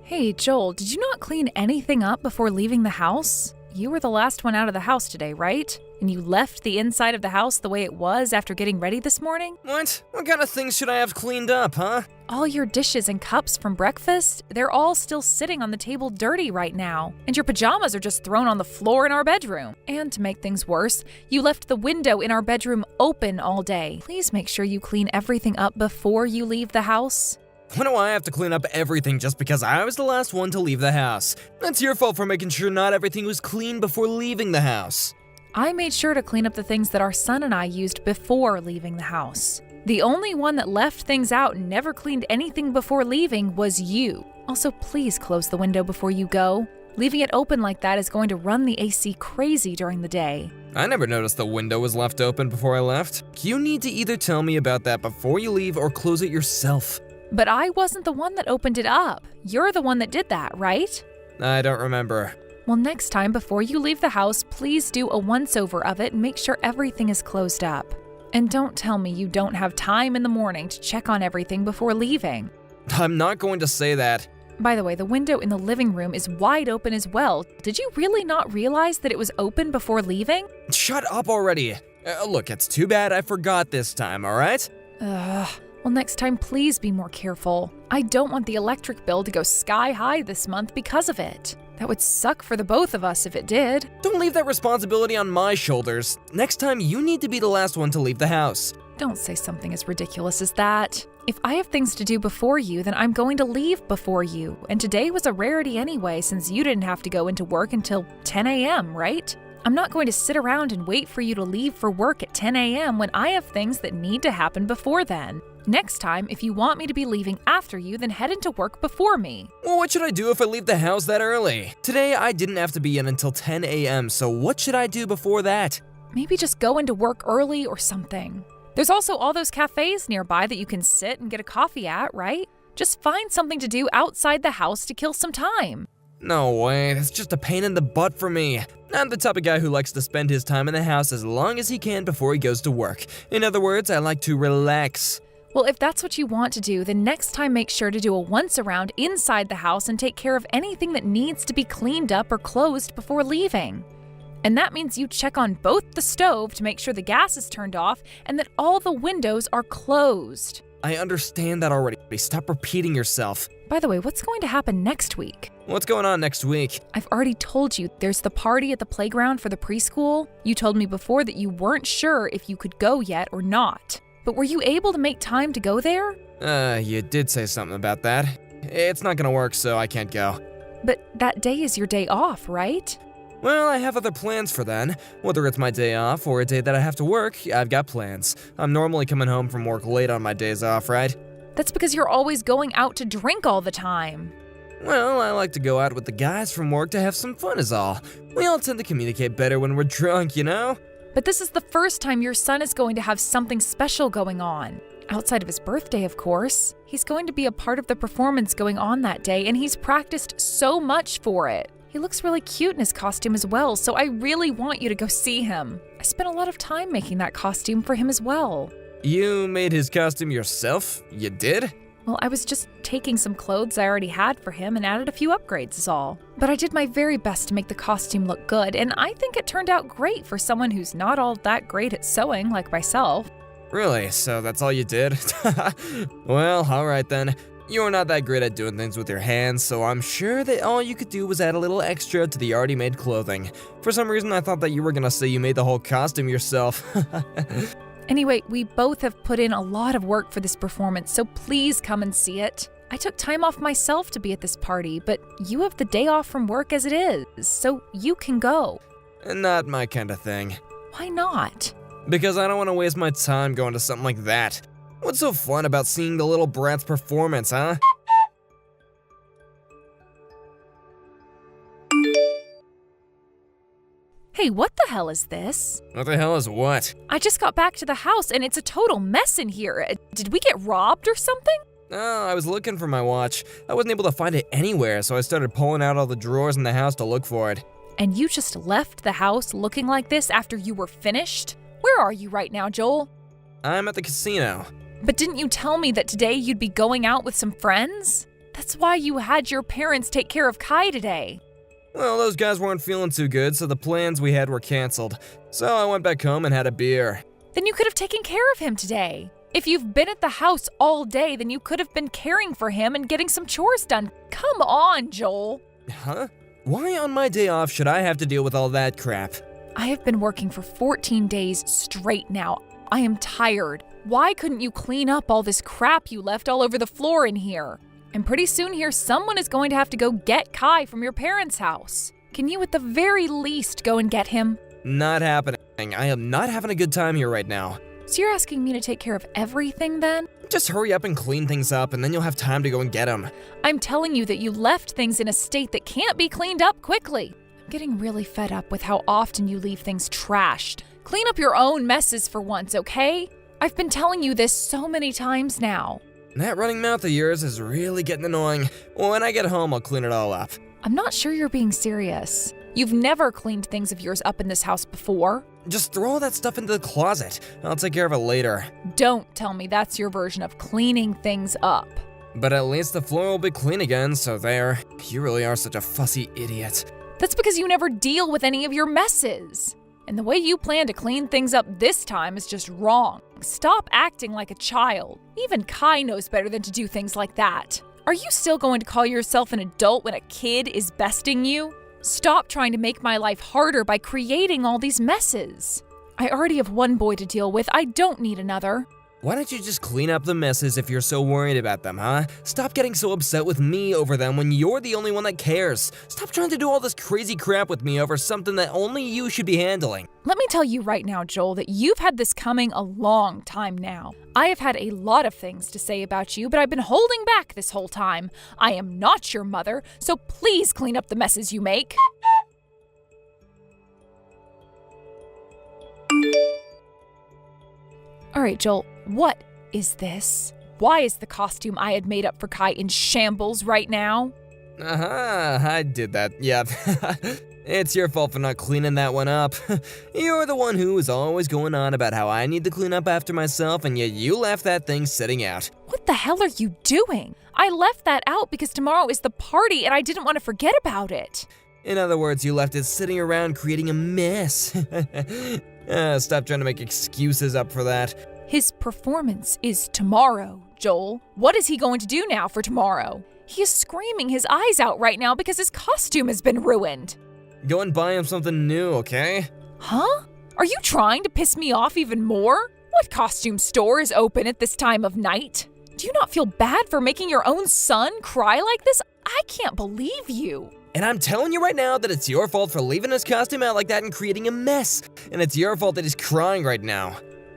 Hey, Joel, did you not clean anything up before leaving the house? You were the last one out of the house today, right? And you left the inside of the house the way it was after getting ready this morning? What? What kind of things should I have cleaned up, huh? All your dishes and cups from breakfast, they're all still sitting on the table dirty right now. And your pajamas are just thrown on the floor in our bedroom. And to make things worse, you left the window in our bedroom open all day. Please make sure you clean everything up before you leave the house. Why do I have to clean up everything just because I was the last one to leave the house? That's your fault for making sure not everything was clean before leaving the house. I made sure to clean up the things that our son and I used before leaving the house. The only one that left things out and never cleaned anything before leaving was you. Also, please close the window before you go. Leaving it open like that is going to run the AC crazy during the day. I never noticed the window was left open before I left. You need to either tell me about that before you leave or close it yourself. But I wasn't the one that opened it up. You're the one that did that, right? I don't remember. Well, next time before you leave the house, please do a once-over of it and make sure everything is closed up. And don't tell me you don't have time in the morning to check on everything before leaving. I'm not going to say that. By the way, the window in the living room is wide open as well. Did you really not realize that it was open before leaving? Shut up already. Look, it's too bad I forgot this time, all right? Well, next time, please be more careful. I don't want the electric bill to go sky high this month because of it. That would suck for the both of us if it did. Don't leave that responsibility on my shoulders. Next time, you need to be the last one to leave the house. Don't say something as ridiculous as that. If I have things to do before you, then I'm going to leave before you. And today was a rarity anyway, since you didn't have to go into work until 10 a.m., right? I'm not going to sit around and wait for you to leave for work at 10 a.m. when I have things that need to happen before then. Next time, if you want me to be leaving after you, then head into work before me. Well, what should I do if I leave the house that early? Today, I didn't have to be in until 10 a.m., so what should I do before that? Maybe just go into work early or something. There's also all those cafes nearby that you can sit and get a coffee at, right? Just find something to do outside the house to kill some time. No way, that's just a pain in the butt for me. I'm the type of guy who likes to spend his time in the house as long as he can before he goes to work. In other words, I like to relax. Well, if that's what you want to do, then next time make sure to do a once-around inside the house and take care of anything that needs to be cleaned up or closed before leaving. And that means you check on both the stove to make sure the gas is turned off and that all the windows are closed. I understand that already. Stop repeating yourself. By the way, what's going to happen next week? What's going on next week? I've already told you there's the party at the playground for the preschool. You told me before that you weren't sure if you could go yet or not. But were you able to make time to go there? You did say something about that. It's not gonna work, so I can't go. But that day is your day off, right? Well, I have other plans for then. Whether it's my day off or a day that I have to work, I've got plans. I'm normally coming home from work late on my days off, right? That's because you're always going out to drink all the time. Well, I like to go out with the guys from work to have some fun is all. We all tend to communicate better when we're drunk, you know? But this is the first time your son is going to have something special going on. Outside of his birthday, of course. He's going to be a part of the performance going on that day, and he's practiced so much for it. He looks really cute in his costume as well, so I really want you to go see him. I spent a lot of time making that costume for him as well. You made his costume yourself? You did? Well, I was just taking some clothes I already had for him and added a few upgrades is all. But I did my very best to make the costume look good, and I think it turned out great for someone who's not all that great at sewing like myself. Really? So that's all you did? Well, alright then. You're not that great at doing things with your hands, so I'm sure that all you could do was add a little extra to the already made clothing. For some reason, I thought that you were gonna say you made the whole costume yourself. Anyway, we both have put in a lot of work for this performance, so please come and see it. I took time off myself to be at this party, but you have the day off from work as it is, so you can go. Not my kind of thing. Why not? Because I don't want to waste my time going to something like that. What's so fun about seeing the little brat's performance, huh? Hey, what the hell is this? What the hell is what? I just got back to the house and it's a total mess in here. Did we get robbed or something? Oh, I was looking for my watch. I wasn't able to find it anywhere, so I started pulling out all the drawers in the house to look for it. And you just left the house looking like this after you were finished? Where are you right now, Joel? I'm at the casino. But didn't you tell me that today you'd be going out with some friends? That's why you had your parents take care of Kai today. Well, those guys weren't feeling too good, so the plans we had were canceled. So I went back home and had a beer. Then you could have taken care of him today. If you've been at the house all day, then you could have been caring for him and getting some chores done. Come on, Joel. Huh? Why on my day off should I have to deal with all that crap? I have been working for 14 days straight now. I am tired. Why couldn't you clean up all this crap you left all over the floor in here? And pretty soon here, someone is going to have to go get Kai from your parents' house. Can you at the very least go and get him? Not happening. I am not having a good time here right now. So you're asking me to take care of everything then? Just hurry up and clean things up, and then you'll have time to go and get him. I'm telling you that you left things in a state that can't be cleaned up quickly. I'm getting really fed up with how often you leave things trashed. Clean up your own messes for once, okay? I've been telling you this so many times now. That running mouth of yours is really getting annoying. When I get home, I'll clean it all up. I'm not sure you're being serious. You've never cleaned things of yours up in this house before. Just throw all that stuff into the closet. I'll take care of it later. Don't tell me that's your version of cleaning things up. But at least the floor will be clean again, so there. You really are such a fussy idiot. That's because you never deal with any of your messes. And the way you plan to clean things up this time is just wrong. Stop acting like a child. Even Kai knows better than to do things like that. Are you still going to call yourself an adult when a kid is besting you? Stop trying to make my life harder by creating all these messes. I already have one boy to deal with. I don't need another. Why don't you just clean up the messes if you're so worried about them, huh? Stop getting so upset with me over them when you're the only one that cares. Stop trying to do all this crazy crap with me over something that only you should be handling. Let me tell you right now, Joel, that you've had this coming a long time now. I have had a lot of things to say about you, but I've been holding back this whole time. I am not your mother, so please clean up the messes you make. All right, Joel, what is this? Why is the costume I had made up for Kai in shambles right now? I did that, yeah. It's your fault for not cleaning that one up. You're the one who is always going on about how I need to clean up after myself, and yet you left that thing sitting out. What the hell are you doing? I left that out because tomorrow is the party and I didn't want to forget about it. In other words, you left it sitting around creating a mess. Stop trying to make excuses up for that. His performance is tomorrow, Joel. What is he going to do now for tomorrow? He is screaming his eyes out right now because his costume has been ruined. Go and buy him something new, okay? Huh? Are you trying to piss me off even more? What costume store is open at this time of night? Do you not feel bad for making your own son cry like this? I can't believe you. And I'm telling you right now that it's your fault for leaving his costume out like that and creating a mess. And it's your fault that he's crying right now.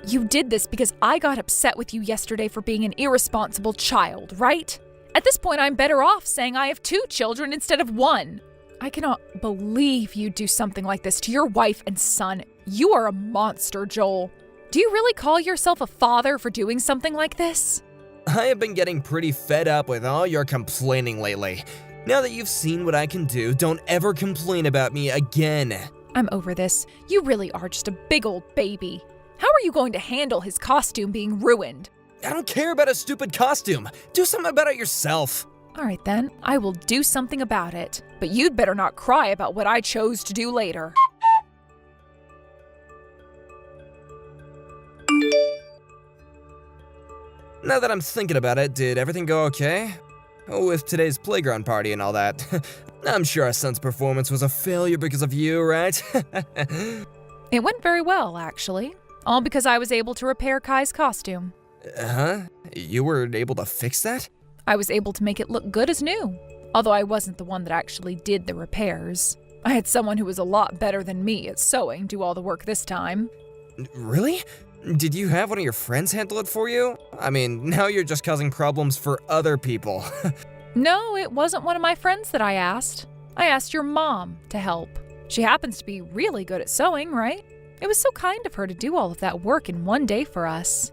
You did this because I got upset with you yesterday for being an irresponsible child, right? At this point, I'm better off saying I have 2 children instead of 1. I cannot believe you'd do something like this to your wife and son. You are a monster, Joel. Do you really call yourself a father for doing something like this? I have been getting pretty fed up with all your complaining lately. Now that you've seen what I can do, don't ever complain about me again. I'm over this. You really are just a big old baby. How are you going to handle his costume being ruined? I don't care about a stupid costume. Do something about it yourself. All right then, I will do something about it. But you'd better not cry about what I chose to do later. Now that I'm thinking about it, did everything go okay? With today's playground party and all that. I'm sure our son's performance was a failure because of you, right? It went very well, actually. All because I was able to repair Kai's costume. Huh? You were able to fix that? I was able to make it look good as new. Although I wasn't the one that actually did the repairs. I had someone who was a lot better than me at sewing do all the work this time. Really? Did you have one of your friends handle it for you? I mean, now you're just causing problems for other people. No, it wasn't one of my friends that I asked. I asked your mom to help. She happens to be really good at sewing, right? It was so kind of her to do all of that work in one day for us.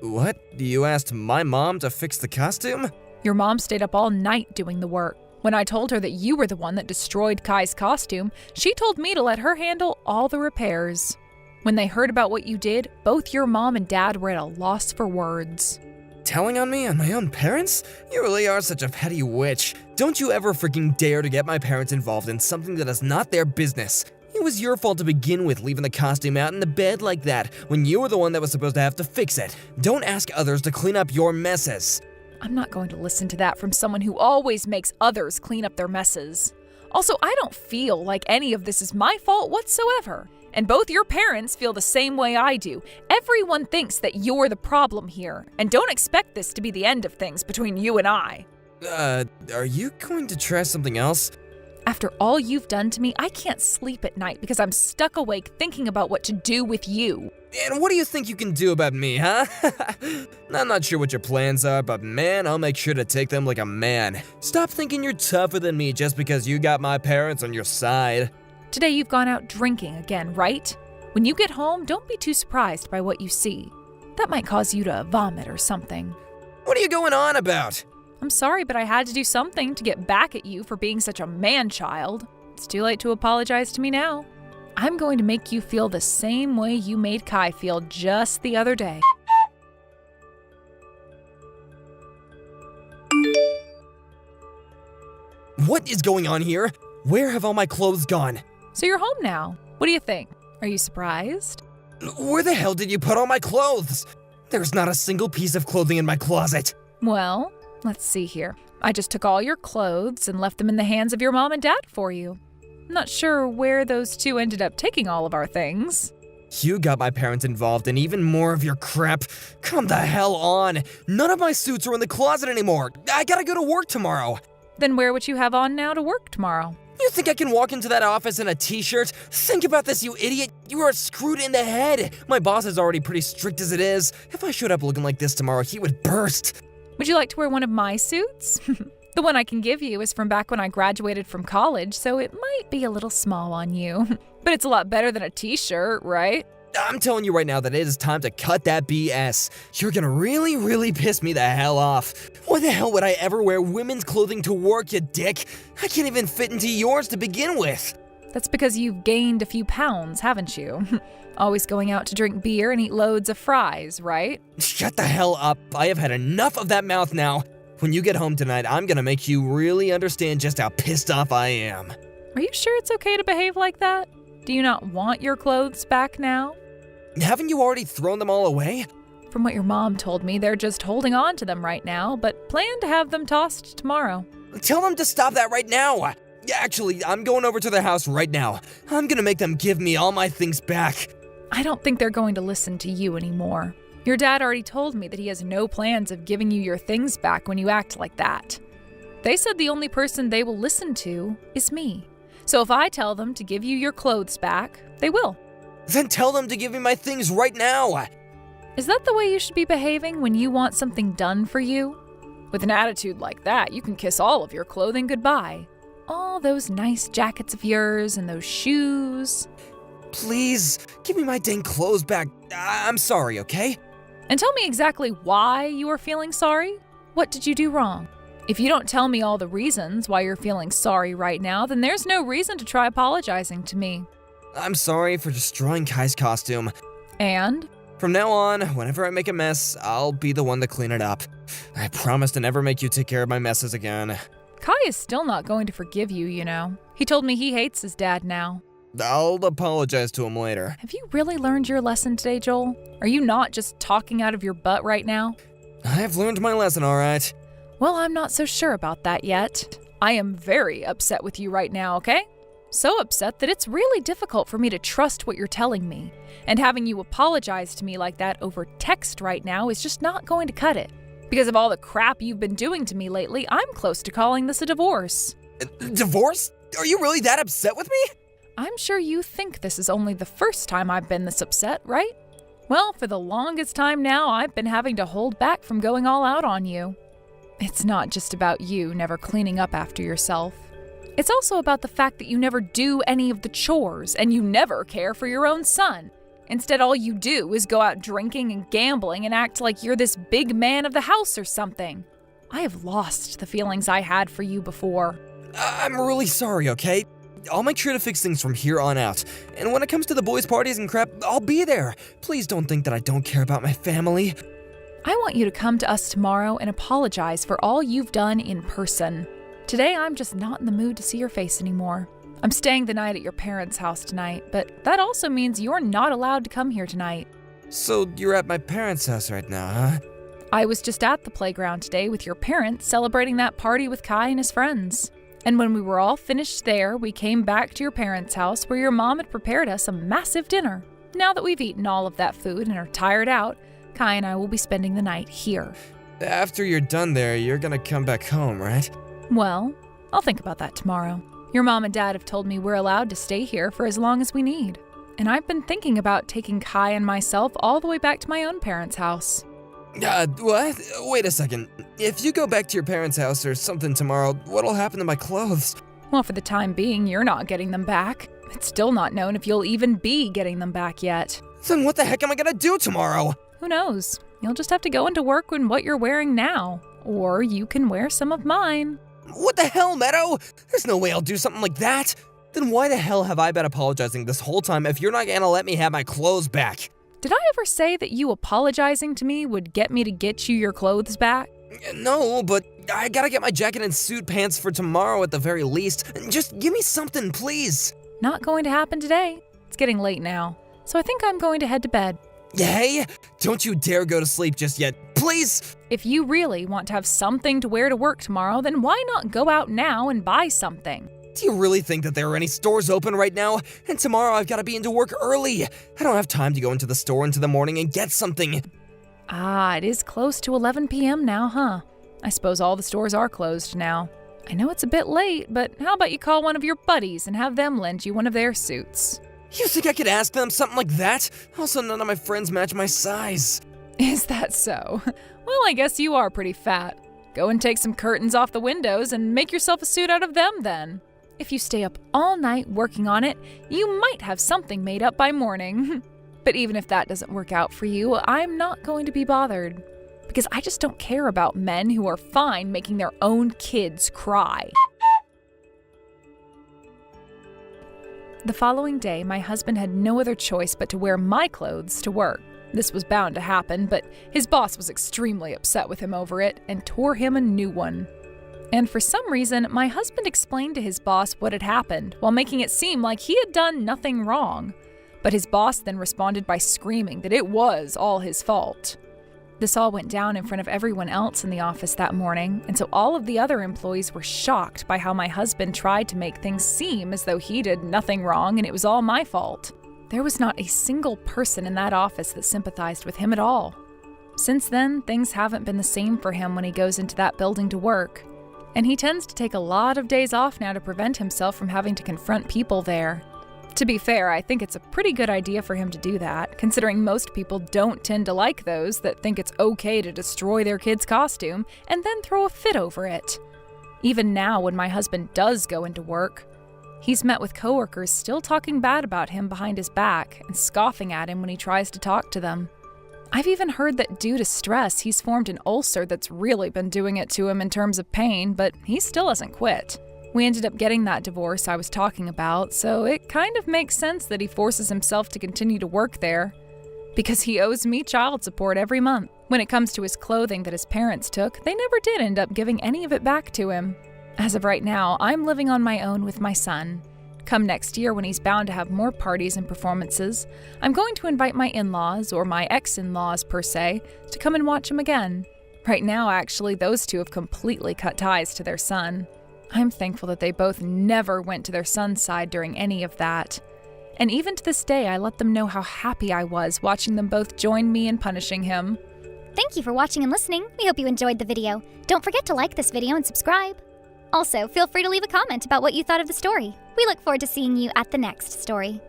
What? You asked my mom to fix the costume? Your mom stayed up all night doing the work. When I told her that you were the one that destroyed Kai's costume, she told me to let her handle all the repairs. When they heard about what you did, both your mom and dad were at a loss for words. Telling on me and my own parents? You really are such a petty witch. Don't you ever freaking dare to get my parents involved in something that is not their business. It was your fault to begin with, leaving the costume out in the bed like that, when you were the one that was supposed to have to fix it. Don't ask others to clean up your messes. I'm not going to listen to that from someone who always makes others clean up their messes. Also, I don't feel like any of this is my fault whatsoever. And both your parents feel the same way I do. Everyone thinks that you're the problem here, and don't expect this to be the end of things between you and I. Are you going to try something else? After all you've done to me, I can't sleep at night because I'm stuck awake thinking about what to do with you. And what do you think you can do about me, huh? I'm not sure what your plans are, but man, I'll make sure to take them like a man. Stop thinking you're tougher than me just because you got my parents on your side. Today you've gone out drinking again, right? When you get home, don't be too surprised by what you see. That might cause you to vomit or something. What are you going on about? I'm sorry, but I had to do something to get back at you for being such a man-child. It's too late to apologize to me now. I'm going to make you feel the same way you made Kai feel just the other day. What is going on here? Where have all my clothes gone? So you're home now. What do you think? Are you surprised? Where the hell did you put all my clothes? There's not a single piece of clothing in my closet. Well, let's see here. I just took all your clothes and left them in the hands of your mom and dad for you. I'm not sure where those two ended up taking all of our things. You got my parents involved in even more of your crap. Come the hell on. None of my suits are in the closet anymore. I gotta go to work tomorrow. Then where would you have on now to work tomorrow? You think I can walk into that office in a t-shirt? Think about this, you idiot. You are screwed in the head. My boss is already pretty strict as it is. If I showed up looking like this tomorrow, he would burst. Would you like to wear one of my suits? The one I can give you is from back when I graduated from college, so it might be a little small on you. But it's a lot better than a t-shirt, right? I'm telling you right now that it is time to cut that BS. You're gonna really piss me the hell off. Why the hell would I ever wear women's clothing to work, you dick? I can't even fit into yours to begin with. That's because you've gained a few pounds, haven't you? Always going out to drink beer and eat loads of fries, right? Shut the hell up. I have had enough of that mouth now. When you get home tonight, I'm gonna make you really understand just how pissed off I am. Are you sure it's okay to behave like that? Do you not want your clothes back now? Haven't you already thrown them all away? From what your mom told me, they're just holding on to them right now, but plan to have them tossed tomorrow. Tell them to stop that right now. Actually, I'm going over to their house right now. I'm gonna make them give me all my things back. I don't think they're going to listen to you anymore. Your dad already told me that he has no plans of giving you your things back when you act like that. They said the only person they will listen to is me. So if I tell them to give you your clothes back, they will. Then tell them to give me my things right now. Is that the way you should be behaving when you want something done for you? With an attitude like that, you can kiss all of your clothing goodbye. All those nice jackets of yours and those shoes. Please, give me my dang clothes back. I'm sorry, okay? And tell me exactly why you are feeling sorry. What did you do wrong? If you don't tell me all the reasons why you're feeling sorry right now, then there's no reason to try apologizing to me. I'm sorry for destroying Kai's costume. And? From now on, whenever I make a mess, I'll be the one to clean it up. I promise to never make you take care of my messes again. Kai is still not going to forgive you, you know. He told me he hates his dad now. I'll apologize to him later. Have you really learned your lesson today, Joel? Are you not just talking out of your butt right now? I've learned my lesson, all right. Well, I'm not so sure about that yet. I am very upset with you right now, okay? So upset that it's really difficult for me to trust what you're telling me. And having you apologize to me like that over text right now is just not going to cut it. Because of all the crap you've been doing to me lately, I'm close to calling this a divorce. Divorce? Are you really that upset with me? I'm sure you think this is only the first time I've been this upset, right? Well, for the longest time now, I've been having to hold back from going all out on you. It's not just about you never cleaning up after yourself. It's also about the fact that you never do any of the chores and you never care for your own son. Instead, all you do is go out drinking and gambling and act like you're this big man of the house or something. I have lost the feelings I had for you before. I'm really sorry, okay? I'll make sure to fix things from here on out. And when it comes to the boys' parties and crap, I'll be there. Please don't think that I don't care about my family. I want you to come to us tomorrow and apologize for all you've done in person. Today, I'm just not in the mood to see your face anymore. I'm staying the night at your parents' house tonight, but that also means you're not allowed to come here tonight. So you're at my parents' house right now, huh? I was just at the playground today with your parents celebrating that party with Kai and his friends. And when we were all finished there, we came back to your parents' house where your mom had prepared us a massive dinner. Now that we've eaten all of that food and are tired out, Kai and I will be spending the night here. After you're done there, you're gonna come back home, right? Well, I'll think about that tomorrow. Your mom and dad have told me we're allowed to stay here for as long as we need. And I've been thinking about taking Kai and myself all the way back to my own parents' house. What? Wait a second. If you go back to your parents' house or something tomorrow, what'll happen to my clothes? Well, for the time being, you're not getting them back. It's still not known if you'll even be getting them back yet. Then what the heck am I gonna do tomorrow? Who knows? You'll just have to go into work in what you're wearing now. Or you can wear some of mine. What the hell, Meadow? There's no way I'll do something like that. Then why the hell have I been apologizing this whole time if you're not gonna let me have my clothes back? Did I ever say that you apologizing to me would get me to get you your clothes back? No, but I gotta get my jacket and suit pants for tomorrow at the very least. Just give me something, please. Not going to happen today. It's getting late now, so I think I'm going to head to bed. Hey, don't you dare go to sleep just yet, please. If you really want to have something to wear to work tomorrow, then why not go out now and buy something? Do you really think that there are any stores open right now? And tomorrow I've got to be into work early. I don't have time to go into the store into the morning and get something. Ah, it is close to 11 p.m. now, huh? I suppose all the stores are closed now. I know it's a bit late, but how about you call one of your buddies and have them lend you one of their suits? You think I could ask them something like that? Also, none of my friends match my size. Is that so? Well, I guess you are pretty fat. Go and take some curtains off the windows and make yourself a suit out of them then. If you stay up all night working on it, you might have something made up by morning. But even if that doesn't work out for you, I'm not going to be bothered. Because I just don't care about men who are fine making their own kids cry. The following day, my husband had no other choice but to wear my clothes to work. This was bound to happen, but his boss was extremely upset with him over it and tore him a new one. And for some reason, my husband explained to his boss what had happened while making it seem like he had done nothing wrong. But his boss then responded by screaming that it was all his fault. This all went down in front of everyone else in the office that morning, and so all of the other employees were shocked by how my husband tried to make things seem as though he did nothing wrong and it was all my fault. There was not a single person in that office that sympathized with him at all. Since then, things haven't been the same for him when he goes into that building to work. And he tends to take a lot of days off now to prevent himself from having to confront people there. To be fair, I think it's a pretty good idea for him to do that, considering most people don't tend to like those that think it's okay to destroy their kid's costume and then throw a fit over it. Even now, when my husband does go into work, he's met with coworkers still talking bad about him behind his back and scoffing at him when he tries to talk to them. I've even heard that due to stress, he's formed an ulcer that's really been doing it to him in terms of pain, but he still hasn't quit. We ended up getting that divorce I was talking about, so it kind of makes sense that he forces himself to continue to work there, because he owes me child support every month. When it comes to his clothing that his parents took, they never did end up giving any of it back to him. As of right now, I'm living on my own with my son. Come next year, when he's bound to have more parties and performances, I'm going to invite my in-laws, or my ex-in-laws per se, to come and watch him again. Right now, actually, those two have completely cut ties to their son. I'm thankful that they both never went to their son's side during any of that. And even to this day, I let them know how happy I was watching them both join me in punishing him. Thank you for watching and listening. We hope you enjoyed the video. Don't forget to like this video and subscribe. Also, feel free to leave a comment about what you thought of the story. We look forward to seeing you at the next story.